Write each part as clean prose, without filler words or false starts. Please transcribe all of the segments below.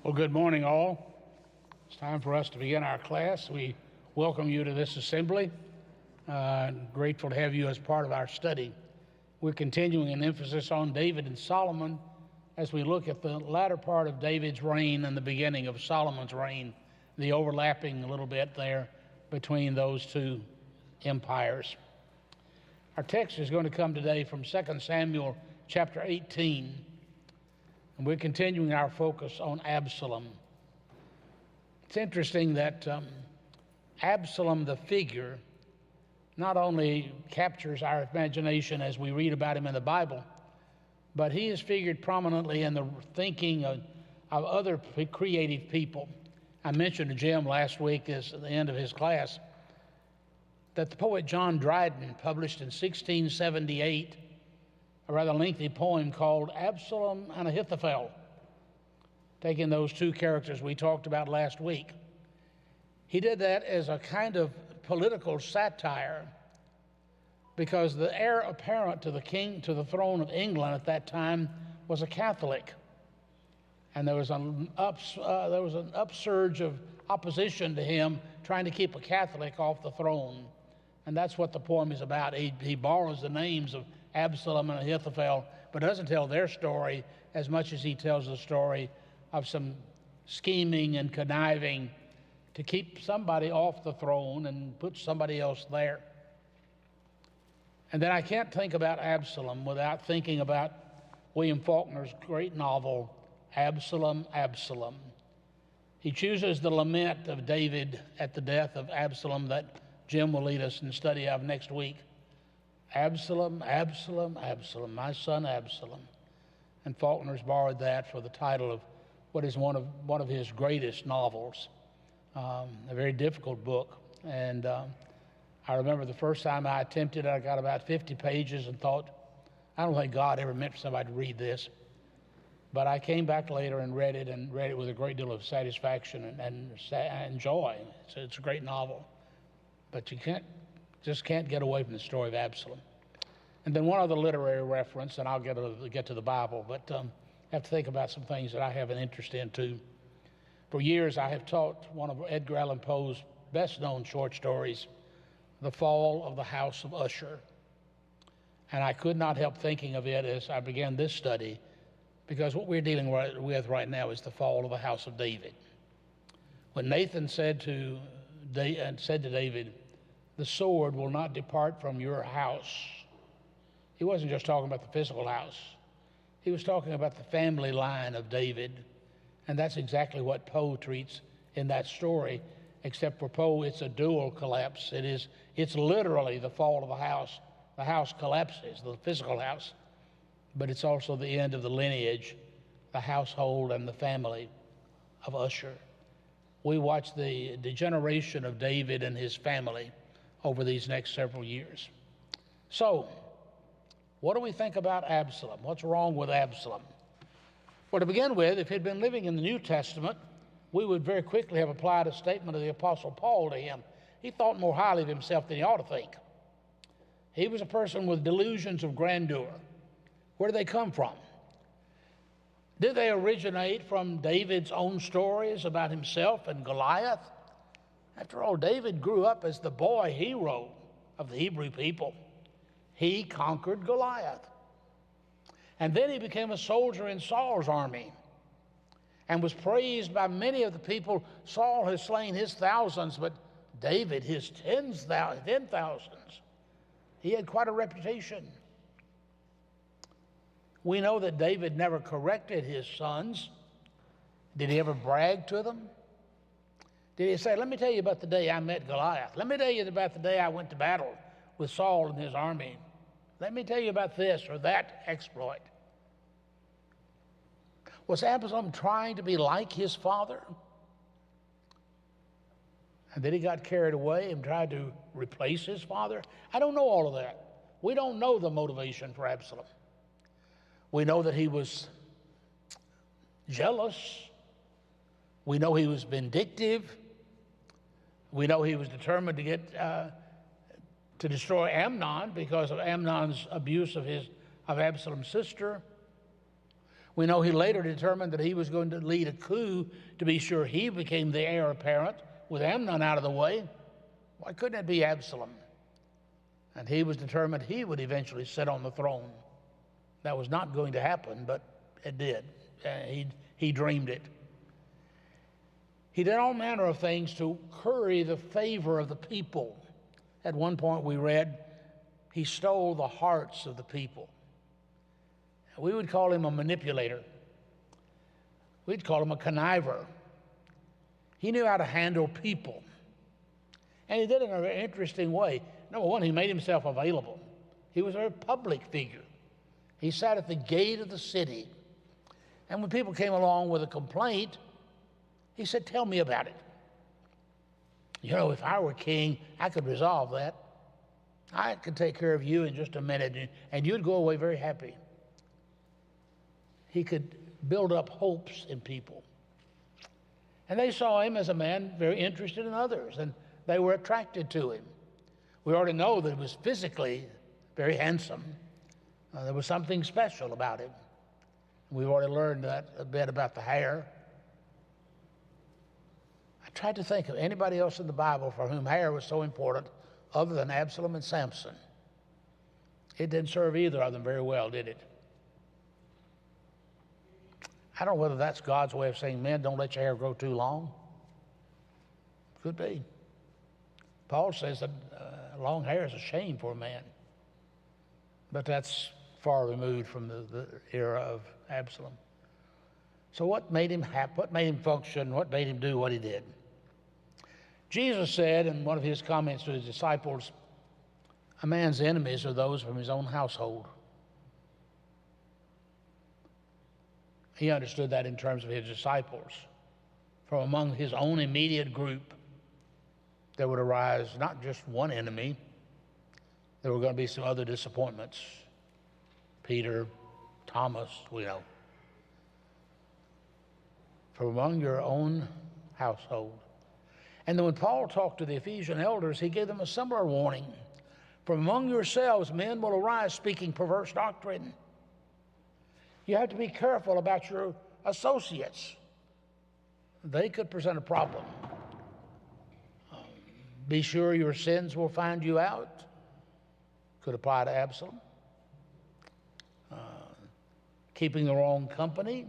Well, good morning, all. It's time for us to begin our class. We welcome you to this assembly. Grateful to have you as part of our study. We're continuing an emphasis on David and Solomon as we look at the latter part of David's reign and the beginning of Solomon's reign, the overlapping a little bit there between those two empires. Our text is going to come today from 2 Samuel chapter 18. And we're continuing our focus on Absalom. It's interesting that Absalom, the figure, not only captures our imagination as we read about him in the Bible, but he is figured prominently in the thinking of other creative people. I mentioned to Jim last week at the end of his class that the poet John Dryden published in 1678 a rather lengthy poem called Absalom and Ahithophel, taking those two characters we talked about last week. He did that as a kind of political satire because the heir apparent to the throne of England at that time was a Catholic, and there was an upsurge of opposition to him trying to keep a Catholic off the throne, and that's what the poem is about. He borrows the names of Absalom and Ahithophel, but doesn't tell their story as much as he tells the story of some scheming and conniving to keep somebody off the throne and put somebody else there. And then I can't think about Absalom without thinking about William Faulkner's great novel, Absalom, Absalom. He chooses the lament of David at the death of Absalom that Jim will lead us in study of next week. Absalom, Absalom, Absalom, my son Absalom. And Faulkner's borrowed that for the title of what is one of his greatest novels, a very difficult book. And I remember the first time I attempted it, I got about 50 pages and thought, I don't think God ever meant for somebody to read this. But I came back later and read it with a great deal of satisfaction and joy. It's a great novel. But you just can't get away from the story of Absalom. And then one other literary reference, and I'll get to the Bible, but have to think about some things that I have an interest in too. For years I have taught one of Edgar Allan Poe's best-known short stories, The Fall of the House of Usher. And I could not help thinking of it as I began this study, because what we're dealing with right now is the fall of the house of David. When Nathan said to David, the sword will not depart from your house. He wasn't just talking about the physical house. He was talking about the family line of David. And that's exactly what Poe treats in that story, except for Poe, it's a dual collapse. It's literally the fall of a house. The house collapses, the physical house, but it's also the end of the lineage, the household and the family of Usher. We watch the degeneration of David and his family over these next several years. So, what do we think about Absalom? What's wrong with Absalom? Well, to begin with, if he'd been living in the New Testament, we would very quickly have applied a statement of the Apostle Paul to him. He thought more highly of himself than he ought to think. He was a person with delusions of grandeur. Where did they come from? Did they originate from David's own stories about himself and Goliath? After all, David grew up as the boy hero of the Hebrew people. He conquered Goliath. And then he became a soldier in Saul's army and was praised by many of the people. Saul has slain his thousands, but David his 10,000s. He had quite a reputation. We know that David never corrected his sons. Did he ever brag to them? Did he say, let me tell you about the day I met Goliath. Let me tell you about the day I went to battle with Saul and his army. Let me tell you about this or that exploit. Was Absalom trying to be like his father? And then he got carried away and tried to replace his father? I don't know all of that. We don't know the motivation for Absalom. We know that he was jealous. We know he was vindictive. We know he was determined to destroy Amnon because of Amnon's abuse of Absalom's sister. We know he later determined that he was going to lead a coup to be sure he became the heir apparent with Amnon out of the way. Why couldn't it be Absalom? And he was determined he would eventually sit on the throne. That was not going to happen, but it did. He dreamed it. He did all manner of things to curry the favor of the people. At one point we read, he stole the hearts of the people. We would call him a manipulator. We'd call him a conniver. He knew how to handle people. And he did it in a very interesting way. Number one, he made himself available. He was a very public figure. He sat at the gate of the city. And when people came along with a complaint, he said, tell me about it. You know, if I were king, I could resolve that. I could take care of you in just a minute, and you'd go away very happy. He could build up hopes in people. And they saw him as a man very interested in others, and they were attracted to him. We already know that he was physically very handsome. There was something special about him. We've already learned that a bit about the hair. I tried to think of anybody else in the Bible for whom hair was so important other than Absalom and Samson. It didn't serve either of them very well, did it? I don't know whether that's God's way of saying, men, don't let your hair grow too long. Could be. Paul says that long hair is a shame for a man. But that's far removed from the era of Absalom. So what made him happy? What made him function? What made him do what he did? Jesus said in one of his comments to his disciples, a man's enemies are those from his own household. He understood that in terms of his disciples. From among his own immediate group, there would arise not just one enemy, there were going to be some other disappointments. Peter, Thomas, we know. From among your own household. And then when Paul talked to the Ephesian elders, he gave them a similar warning. From among yourselves, men will arise speaking perverse doctrine. You have to be careful about your associates. They could present a problem. Be sure your sins will find you out. Could apply to Absalom. Keeping the wrong company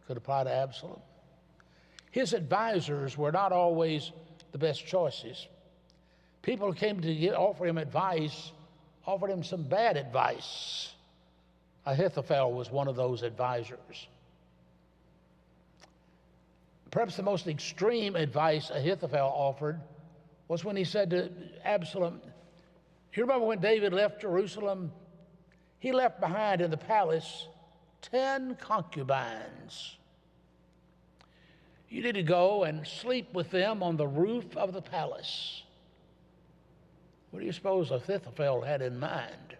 could apply to Absalom. His advisors were not always the best choices. People who came to offer him advice offered him some bad advice. Ahithophel was one of those advisors. Perhaps the most extreme advice Ahithophel offered was when he said to Absalom, you remember when David left Jerusalem? He left behind in the palace 10 concubines. You need to go and sleep with them on the roof of the palace. What do you suppose Ahithophel had in mind?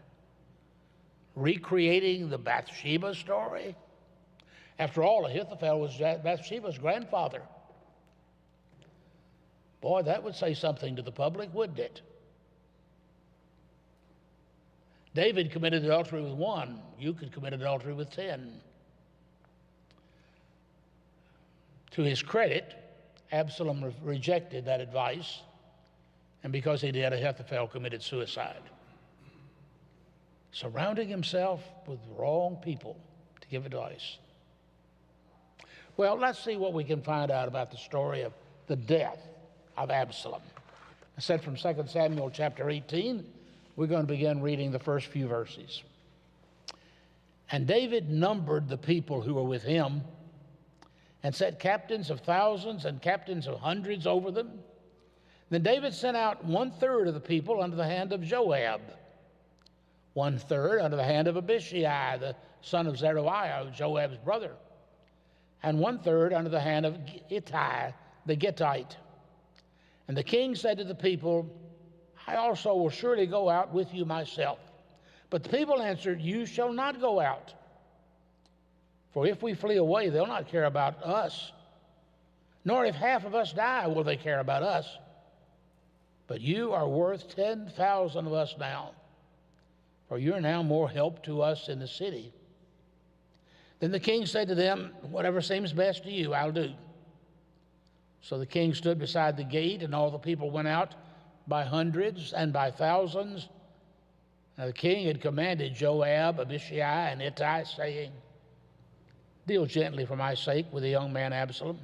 Recreating the Bathsheba story? After all, Ahithophel was Bathsheba's grandfather. Boy, that would say something to the public, wouldn't it? David committed adultery with 1. You could commit adultery with 10. To his credit, Absalom rejected that advice, and because he did, Ahithophel committed suicide. Surrounding himself with the wrong people to give advice. Well, let's see what we can find out about the story of the death of Absalom. I said from 2 Samuel chapter 18, we're going to begin reading the first few verses. And David numbered the people who were with him and set captains of thousands and captains of hundreds over them. Then David sent out 1/3 of the people under the hand of Joab, 1/3 under the hand of Abishai, the son of Zeruiah, Joab's brother, and 1/3 under the hand of Ittai, the Gittite. And the king said to the people, I also will surely go out with you myself. But the people answered, you shall not go out. For if we flee away, they'll not care about us. Nor if half of us die, will they care about us. But you are worth 10,000 of us now. For you're now more help to us in the city. Then the king said to them, "Whatever seems best to you, I'll do." So the king stood beside the gate, and all the people went out by hundreds and by thousands. Now the king had commanded Joab, Abishai, and Ittai, saying, "Deal gently for my sake with the young man Absalom."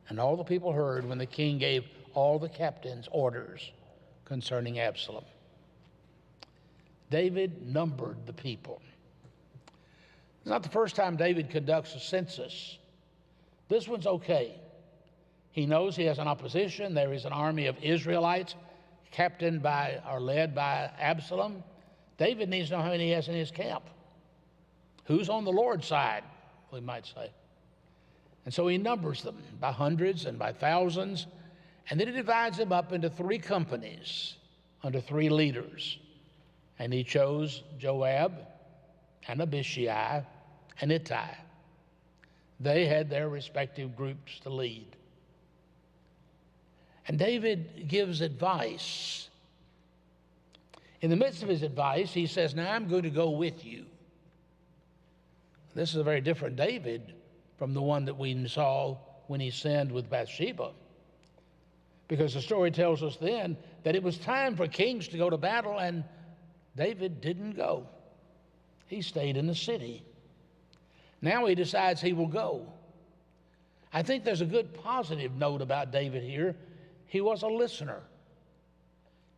And all the people heard when the king gave all the captains orders concerning Absalom. David numbered the people. It's not the first time David conducts a census. This one's okay. He knows he has an opposition. There is an army of Israelites captained by or led by Absalom. David needs to know how many he has in his camp. Who's on the Lord's side, we might say. And so he numbers them by hundreds and by thousands, and then he divides them up into 3 companies under 3 leaders. And he chose Joab and Abishai and Ittai. They had their respective groups to lead. And David gives advice. In the midst of his advice, he says, "Now I'm going to go with you." This is a very different David from the one that we saw when he sinned with Bathsheba. Because the story tells us then that it was time for kings to go to battle, and David didn't go. He stayed in the city. Now he decides he will go. I think there's a good positive note about David here. He was a listener.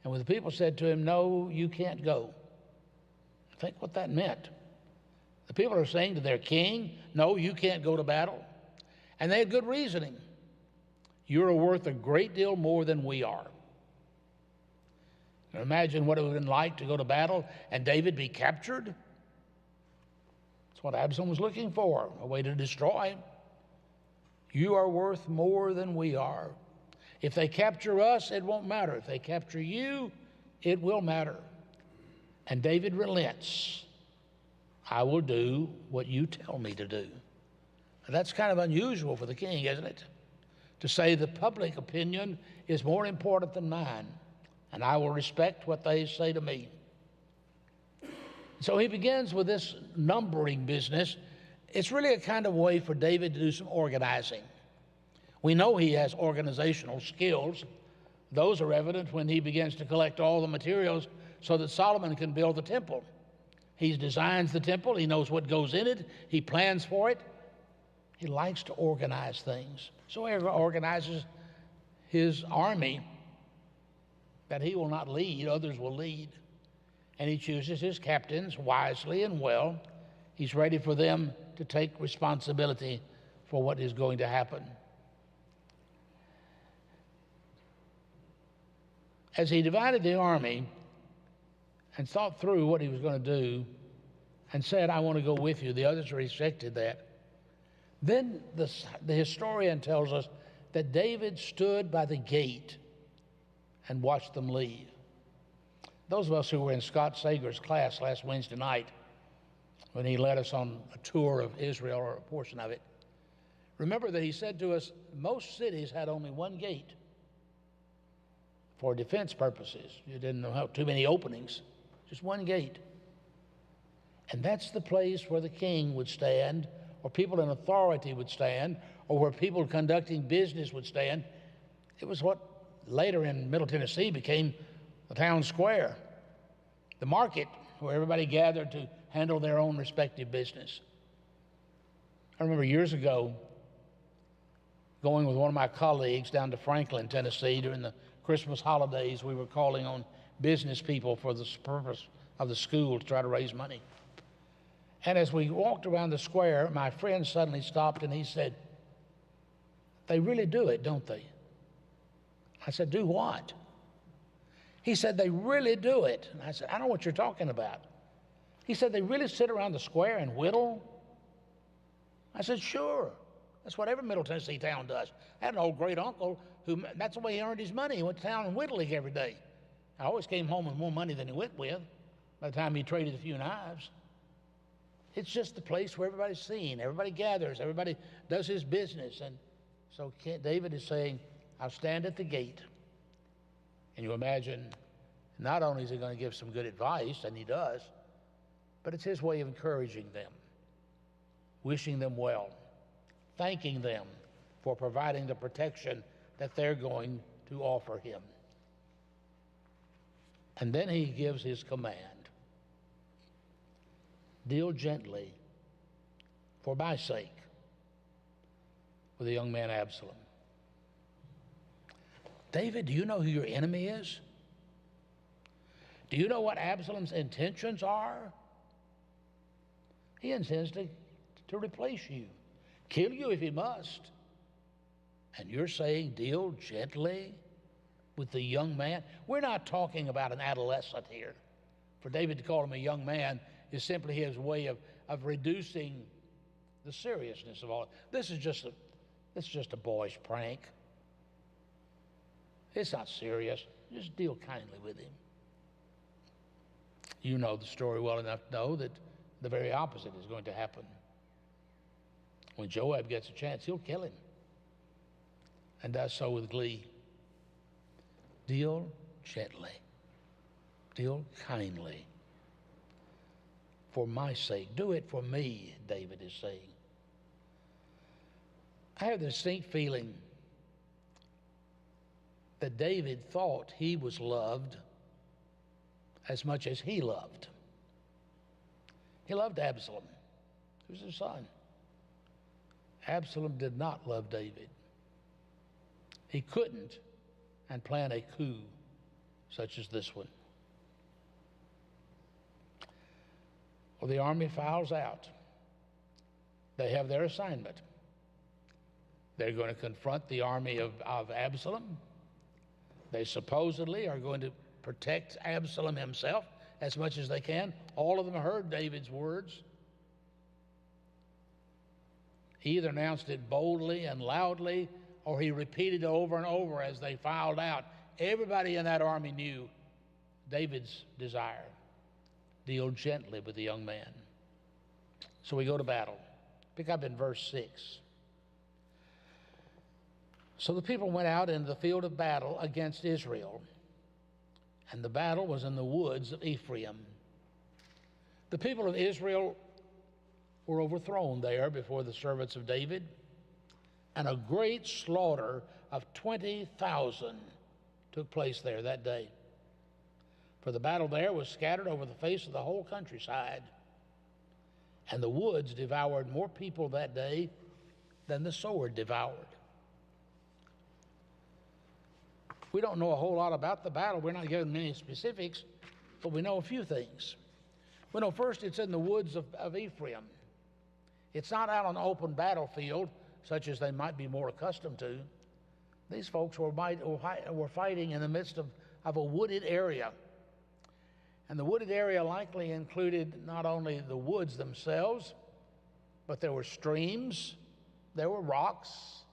And when the people said to him, "No, you can't go," think what that meant. The people are saying to their king, "No, you can't go to battle." And they had good reasoning. You're worth a great deal more than we are. Now imagine what it would have been like to go to battle and David be captured. That's what Absalom was looking for, a way to destroy him. You are worth more than we are. If they capture us, it won't matter. If they capture you, it will matter. And David relents. I will do what you tell me to do. And that's kind of unusual for the king, isn't it? To say the public opinion is more important than mine, and I will respect what they say to me. So he begins with this numbering business. It's really a kind of way for David to do some organizing. We know he has organizational skills. Those are evident when he begins to collect all the materials so that Solomon can build the temple. He designs the temple. He knows what goes in it. He plans for it. He likes to organize things. So he organizes his army that he will not lead, others will lead. And he chooses his captains wisely and well. He's ready for them to take responsibility for what is going to happen. As he divided the army and thought through what he was going to do and said, "I want to go with you," the others rejected that. Then the historian tells us that David stood by the gate and watched them leave. Those of us who were in Scott Sager's class last Wednesday night, when he led us on a tour of Israel, or a portion of it, remember that he said to us, most cities had only one gate for defense purposes. You didn't have too many openings, just one gate. And that's the place where the king would stand, or people in authority would stand, or where people conducting business would stand. It was what later in Middle Tennessee became the town square, the market where everybody gathered to handle their own respective business. I remember years ago going with one of my colleagues down to Franklin, Tennessee during the Christmas holidays. We were calling on business people for the purpose of the school to try to raise money. And as we walked around the square, my friend suddenly stopped and he said, "They really do it, don't they?" I said, "Do what?" He said, "They really do it." And I said, "I don't know what you're talking about." He said, "They really sit around the square and whittle?" I said, "Sure. That's what every Middle Tennessee town does." I had an old great uncle who, that's the way he earned his money. He went to town and whittling every day. I always came home with more money than he went with by the time he traded a few knives. It's just the place where everybody's seen, everybody gathers, everybody does his business. And so David is saying, "I'll stand at the gate." And you imagine, not only is he going to give some good advice, and he does, but it's his way of encouraging them. wishing them well, thanking them for providing the protection that they're going to offer him. And then he gives his command: deal gently, for my sake, with the young man Absalom. David, do you know who your enemy is? Do you know what Absalom's intentions are? He intends to replace you, kill you if he must. And you're saying deal gently with the young man? We're not talking about an adolescent here. For David to call him a young man is simply his way of reducing the seriousness of all. This is just a boyish prank. It's not serious. Just deal kindly with him. You know the story well enough to know that the very opposite is going to happen. When Joab gets a chance, he'll kill him, and does so with glee. Deal gently. Deal kindly. For my sake. Do it for me, David is saying. I have the distinct feeling that David thought he was loved as much as he loved. He loved Absalom. He was his son. Absalom did not love David. He couldn't and plan a coup such as this one. Well, the army files out. They have their assignment. They're going to confront the army of Absalom. They supposedly are going to protect Absalom himself as much as they can. All of them heard David's words. He either announced it boldly and loudly, or he repeated it over and over as they filed out. Everybody in that army knew David's desire: deal gently with the young man. So we go to battle. Pick up in verse 6. So the people went out into the field of battle against Israel, and the battle was in the woods of Ephraim. The people of Israel were overthrown there before the servants of David, and a great slaughter of 20,000 took place there that day. For the battle there was scattered over the face of the whole countryside, and the woods devoured more people that day than the sword devoured. We don't know a whole lot about the battle. We're not given many specifics, but we know a few things. We know first it's in the woods of Ephraim. It's not out on an open battlefield, such as they might be more accustomed to. These folks were fighting in the midst of a wooded area. And the wooded area likely included not only the woods themselves, but there were streams, there were rocks,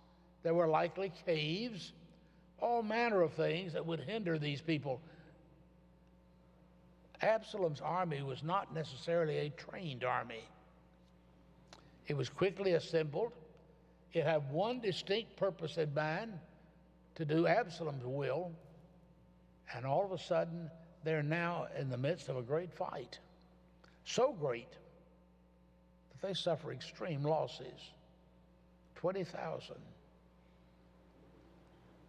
there were likely caves, all manner of things that would hinder these people. Absalom's army was not necessarily a trained army. It was quickly assembled. It had one distinct purpose in mind: to do Absalom's will. And all of a sudden, they're now in the midst of a great fight. So great that they suffer extreme losses. 20,000.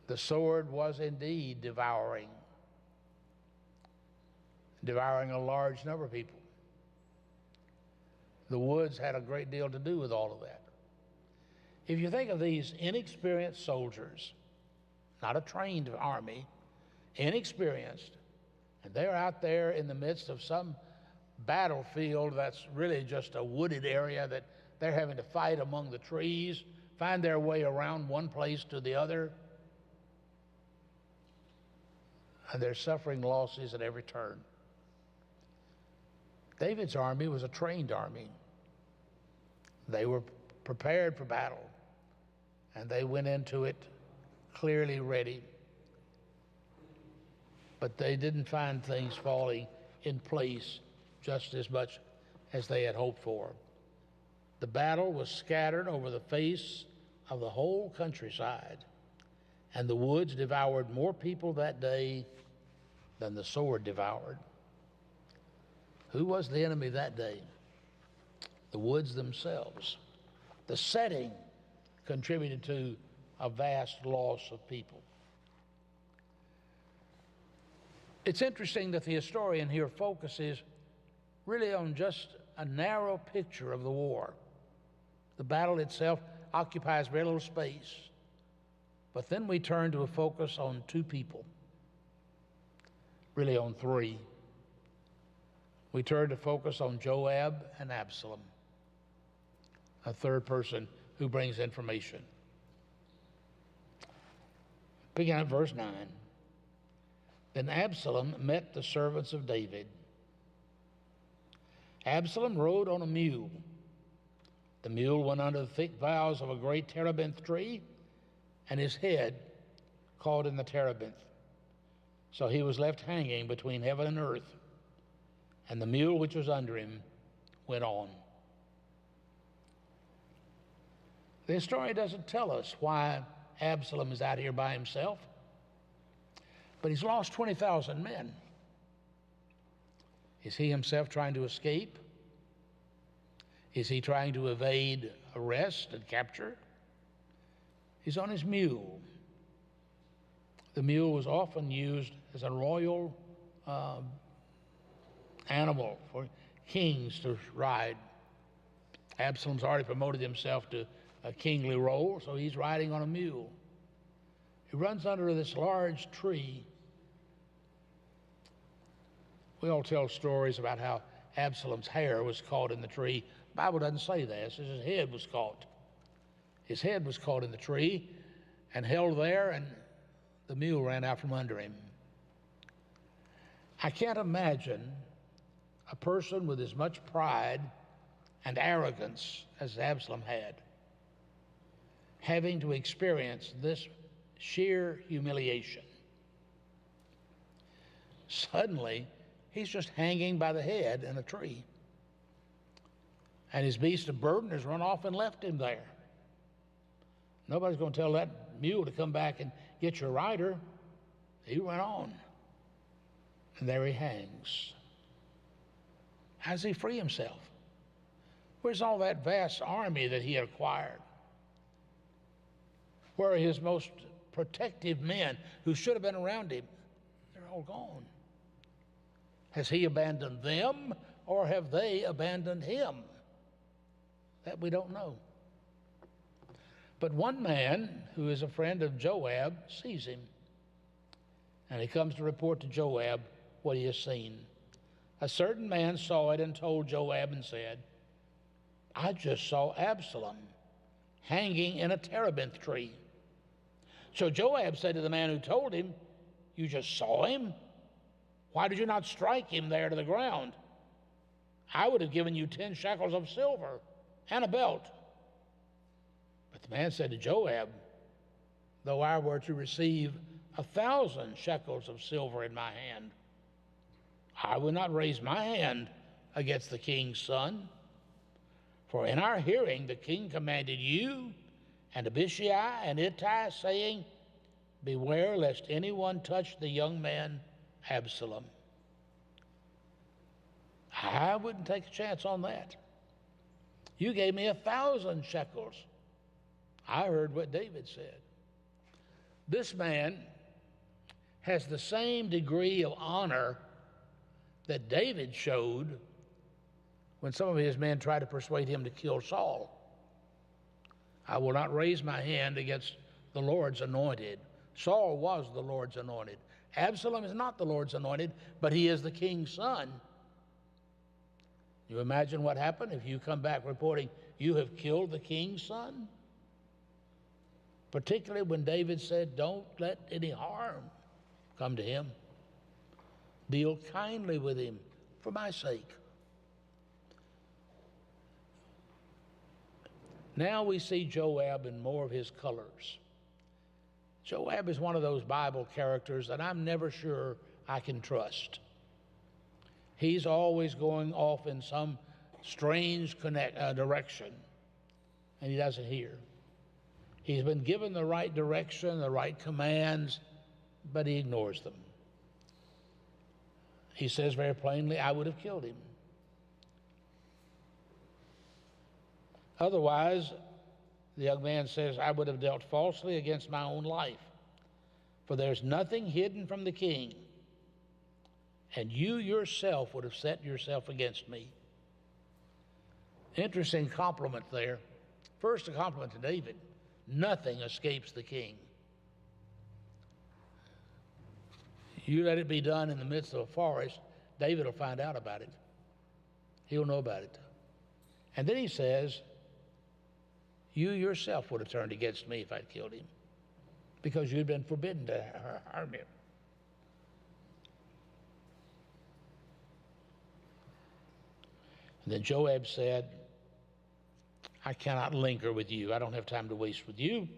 The sword was indeed devouring a large number of people. The woods had a great deal to do with all of that. If you think of these inexperienced soldiers, not a trained army, inexperienced, and they're out there in the midst of some battlefield that's really just a wooded area that they're having to fight among the trees, find their way around one place to the other, and they're suffering losses at every turn. David's army was a trained army. They were prepared for battle, and they went into it clearly ready. But they didn't find things falling in place just as much as they had hoped for. The battle was scattered over the face of the whole countryside, and the woods devoured more people that day than the sword devoured. Who was the enemy that day? The woods themselves. The setting contributed to a vast loss of people. It's interesting that the historian here focuses really on just a narrow picture of the war. The battle itself occupies very little space. But then we turn to a focus on two people, really on three. We turn to focus on Joab and Absalom, a third person who brings information. Begin at verse 9. Then Absalom met the servants of David. Absalom rode on a mule. The mule went under the thick boughs of a great terebinth tree, and his head caught in the terebinth. So he was left hanging between heaven and earth, and the mule which was under him went on. The story doesn't tell us why Absalom is out here by himself, but he's lost 20,000 men. Is he himself trying to escape? Is he trying to evade arrest and capture? He's on his mule. The mule was often used as a royal animal for kings to ride. Absalom's already promoted himself to a kingly role, so he's riding on a mule. He runs under this large tree. We all tell stories about how Absalom's hair was caught in the tree. The Bible doesn't say that. It says his head was caught. His head was caught in the tree and held there, and the mule ran out from under him. I can't imagine a person with as much pride and arrogance as Absalom had having to experience this sheer humiliation. Suddenly, he's just hanging by the head in a tree, and his beast of burden has run off and left him there. Nobody's going to tell that mule to come back and get your rider. He went on, and there he hangs. How does he free himself? Where's all that vast army that he had acquired? Where are his most protective men who should have been around him? They're all gone. Has he abandoned them, or have they abandoned him? That we don't know. But one man who is a friend of Joab sees him, and he comes to report to Joab what he has seen. A certain man saw it and told Joab and said, I just saw Absalom hanging in a terebinth tree. So Joab said to the man who told him, you just saw him? Why did you not strike him there to the ground? I would have given you 10 shekels of silver and a belt. But the man said to Joab, though I were to receive 1,000 shekels of silver in my hand, I would not raise my hand against the king's son. For in our hearing the king commanded you and Abishai and Ittai, saying, beware lest anyone touch the young man Absalom. I wouldn't take a chance on that. You gave me 1,000 shekels. I heard what David said. This man has the same degree of honor that David showed when some of his men tried to persuade him to kill Saul. I will not raise my hand against the Lord's anointed. Saul was the Lord's anointed. Absalom is not the Lord's anointed, but he is the king's son. You imagine what happened if you come back reporting you have killed the king's son? Particularly when David said, don't let any harm come to him. Deal kindly with him for my sake. Now we see Joab in more of his colors. Joab is one of those Bible characters that I'm never sure I can trust. He's always going off in some strange direction, and he doesn't hear. He's been given the right direction, the right commands, but he ignores them. He says very plainly, I would have killed him. Otherwise, The young man says, I would have dealt falsely against my own life, for there's nothing hidden from the king, and you yourself would have set yourself against me. Interesting compliment there. First, a compliment to David. Nothing escapes the king. You let it be done in the midst of a forest, David will find out about it. He'll know about it. And then he says, you yourself would have turned against me if I'd killed him, because you'd been forbidden to harm him. And then Joab said, I cannot linger with you. I don't have time to waste with you.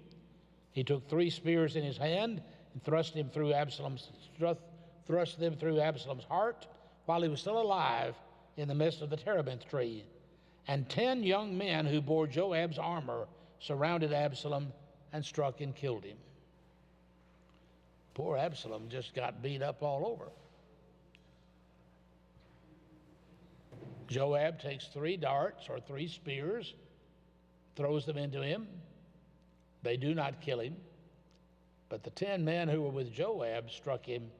He took 3 spears in his hand and thrust them through Absalom's heart while he was still alive in the midst of the terebinth tree. And 10 young men who bore Joab's armor surrounded Absalom and struck and killed him. Poor Absalom just got beat up all over. Joab takes 3 darts or 3 spears, throws them into him. They do not kill him, but the 10 men who were with Joab struck him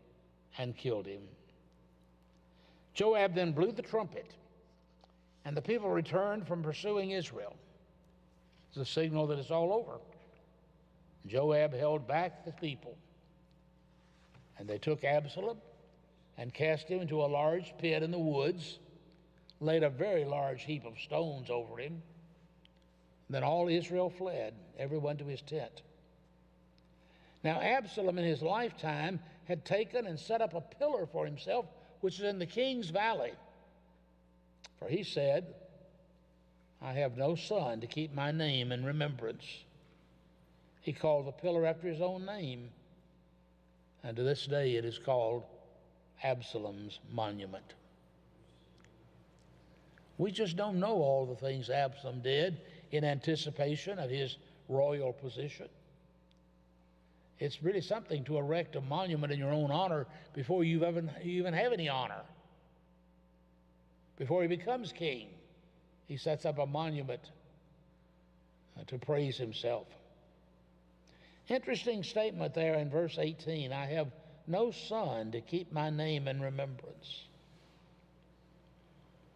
and killed him. Joab then blew the trumpet, and the people returned from pursuing Israel. It's a signal that it's all over. Joab held back the people, and they took Absalom and cast him into a large pit in the woods, laid a very large heap of stones over him. Then all Israel fled, everyone to his tent. Now Absalom in his lifetime had taken and set up a pillar for himself, which is in the king's valley. For he said, I have no son to keep my name in remembrance. He called the pillar after his own name, and to this day it is called Absalom's monument. We just don't know all the things Absalom did in anticipation of his royal position. It's really something to erect a monument in your own honor before you even have any honor. Before he becomes king, he sets up a monument to praise himself. Interesting statement there in verse 18. I have no son to keep my name in remembrance.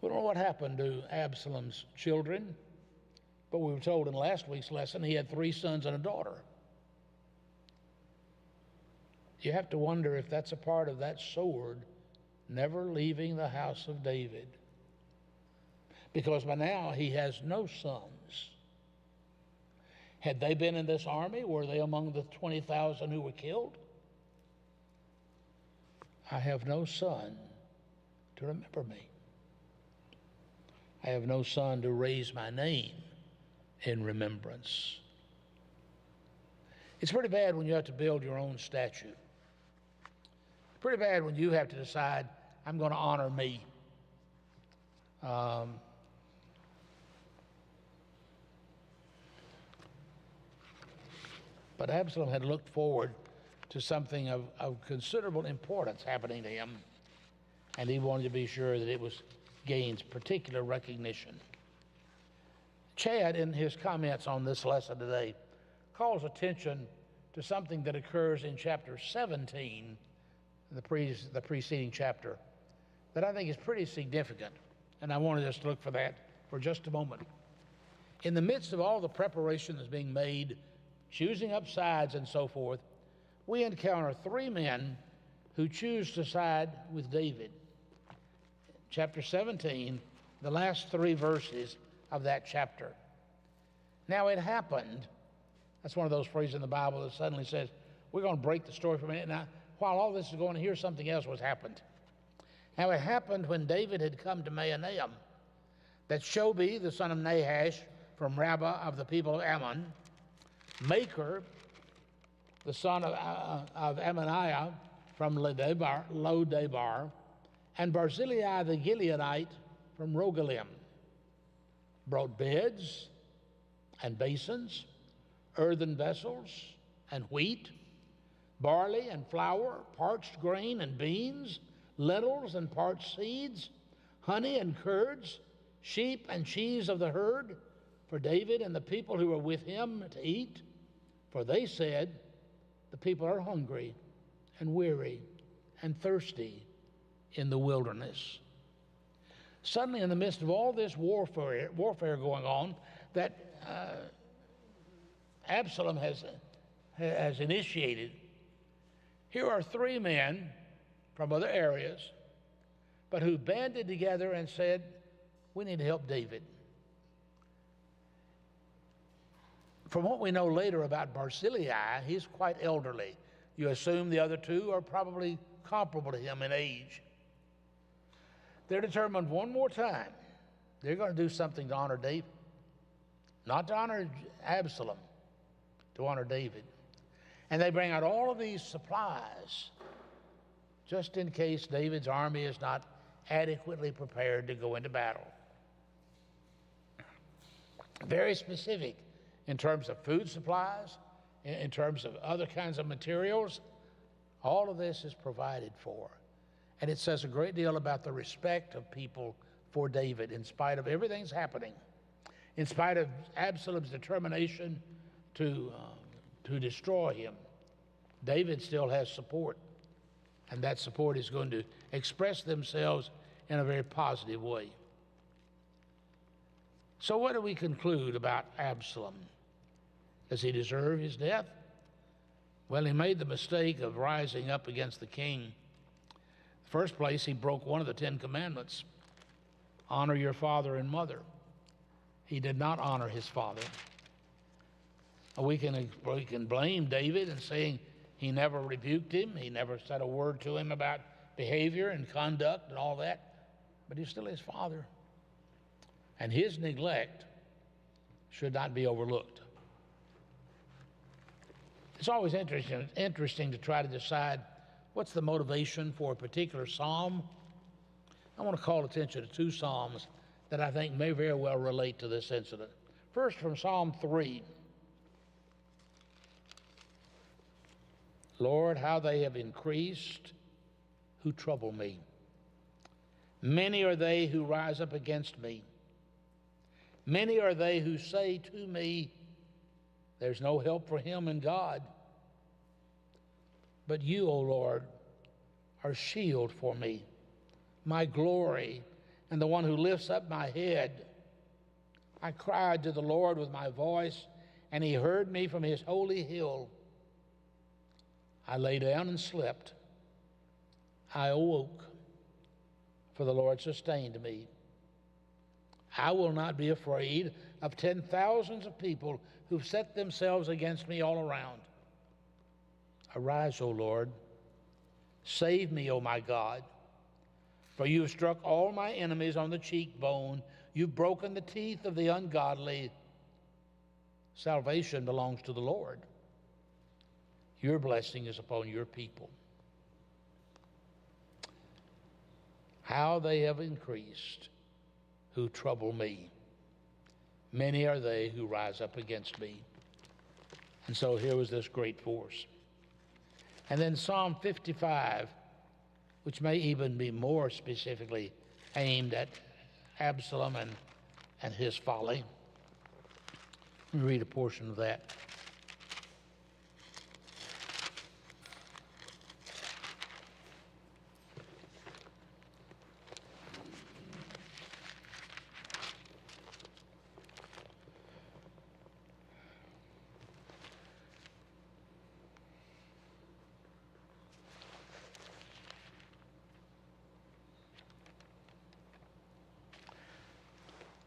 We don't know what happened to Absalom's children, but we were told in last week's lesson he had 3 sons and a daughter. You have to wonder if that's a part of that sword never leaving the house of David. Because by now he has no sons. Had they been in this army? Were they among the 20,000 who were killed? I have no son to remember me. I have no son to raise my name in remembrance. It's pretty bad when you have to build your own statue. Pretty bad when you have to decide, I'm going to honor me. But Absalom had looked forward to something of considerable importance happening to him, and he wanted to be sure that it gains particular recognition. Chad, in his comments on this lesson today, calls attention to something that occurs in chapter 17, the preceding chapter, that I think is pretty significant, and I wanted us to look for that for just a moment. In the midst of all the preparation that's being made, choosing up sides and so forth, we encounter 3 men who choose to side with David. Chapter 17, the last 3 verses of that chapter. Now it happened, that's one of those phrases in the Bible that suddenly says, we're going to break the story for a minute. Now, while all this is going on, here's something else was happened. Now it happened when David had come to Mahanaim, that Shobi, the son of Nahash, from Rabbah of the people of Ammon, Maker, the son of Ammoniah, from Lodebar, and Barzillai the Gileadite from Rogelim, brought beds and basins, earthen vessels and wheat, barley and flour, parched grain and beans, lentils and parched seeds, honey and curds, sheep and cheese of the herd, for David and the people who were with him to eat, for they said, the people are hungry and weary and thirsty in the wilderness. Suddenly, in the midst of all this warfare going on that Absalom has initiated, here are three men from other areas, but who banded together and said, we need to help David. From what we know later about Barzillai, he's quite elderly. You assume the other two are probably comparable to him in age. They're determined one more time, they're going to do something to honor David. Not to honor Absalom, to honor David. And they bring out all of these supplies, just in case David's army is not adequately prepared to go into battle. Very specific in terms of food supplies, in terms of other kinds of materials. All of this is provided for. And it says a great deal about the respect of people for David in spite of everything's happening, in spite of Absalom's determination to destroy him. David still has support, and that support is going to express themselves in a very positive way. So what do we conclude about Absalom? Does he deserve his death? Well, he made the mistake of rising up against the king. In the first place, he broke one of the 10 commandments. Honor your father and mother. He did not honor his father. We can blame David in saying he never rebuked him. He never said a word to him about behavior and conduct and all that. But he's still his father. And his neglect should not be overlooked. It's always interesting to try to decide what's the motivation for a particular psalm. I want to call attention to 2 psalms that I think may very well relate to this incident. First, from Psalm 3. Lord, how they have increased who trouble me. Many are they who rise up against me. Many are they who say to me, there's no help for him in God. But you, O Lord, are a shield for me, my glory, and the one who lifts up my head. I cried to the Lord with my voice, and he heard me from his holy hill. I lay down and slept. I awoke, for the Lord sustained me. I will not be afraid of 10,000s of people who've set themselves against me all around. Arise, O Lord. Save me, O my God. For you have struck all my enemies on the cheekbone. You've broken the teeth of the ungodly. Salvation belongs to the Lord. Your blessing is upon your people. How they have increased who trouble me. Many are they who rise up against me. And so here was this great force. And then Psalm 55, which may even be more specifically aimed at Absalom and his folly. Let me read a portion of that.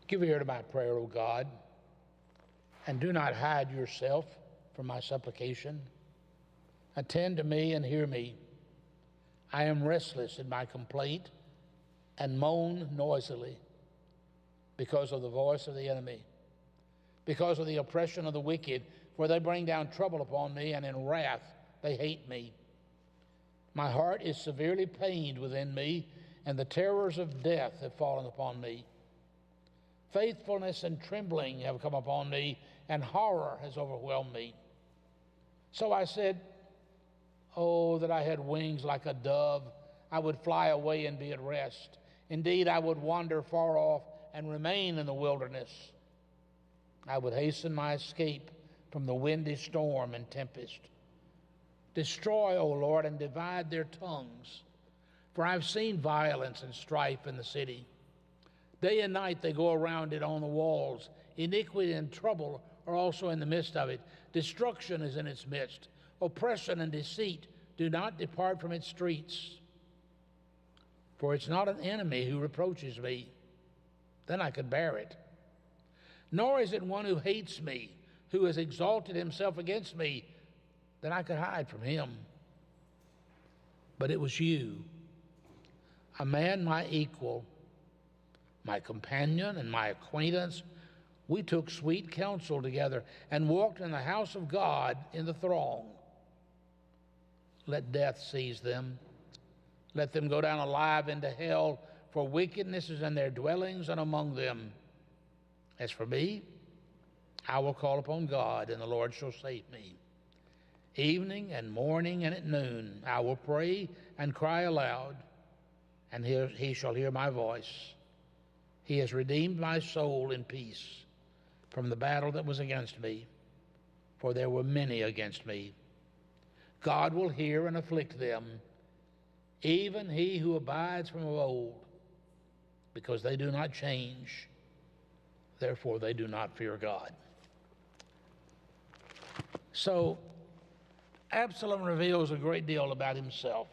Give ear to my prayer, O God, and do not hide yourself from my supplication. Attend to me and hear me. I am restless in my complaint and moan noisily because of the voice of the enemy, because of the oppression of the wicked, for they bring down trouble upon me, and in wrath they hate me. My heart is severely pained within me, and the terrors of death have fallen upon me. Faithfulness and trembling have come upon me, and horror has overwhelmed me. So I said, oh, that I had wings like a dove. I would fly away and be at rest. Indeed, I would wander far off and remain in the wilderness. I would hasten my escape from the windy storm and tempest. Destroy, O Lord, and divide their tongues, for I've seen violence and strife in the city. Day and night they go around it on the walls. Iniquity and trouble are also in the midst of it. Destruction is in its midst. Oppression and deceit do not depart from its streets. For it's not an enemy who reproaches me, then I could bear it. Nor is it one who hates me, who has exalted himself against me, then I could hide from him. But it was you, a man my equal, my companion and my acquaintance. We took sweet counsel together and walked in the house of God in the throng. Let death seize them. Let them go down alive into hell, for wickedness is in their dwellings and among them. As for me, I will call upon God, and the Lord shall save me. Evening and morning and at noon I will pray and cry aloud, and he shall hear my voice. He has redeemed my soul in peace from the battle that was against me, for there were many against me. God will hear and afflict them, even he who abides from of old, because they do not change, therefore they do not fear God. So Absalom reveals a great deal about himself.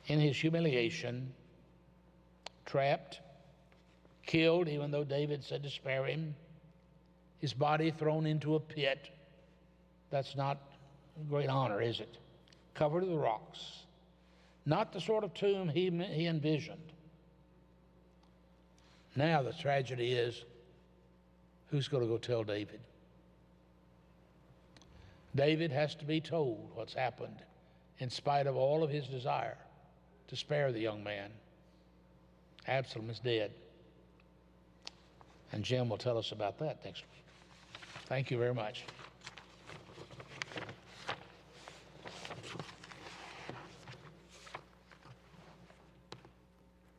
In his humiliation, trapped, killed, even though David said to spare him, his body thrown into a pit. That's not great honor, is it? Covered with rocks. Not the sort of tomb he envisioned. Now the tragedy is, who's going to go tell David? David has to be told what's happened in spite of all of his desire to spare the young man. Absalom is dead. And Jim will tell us about that next week. Thank you very much.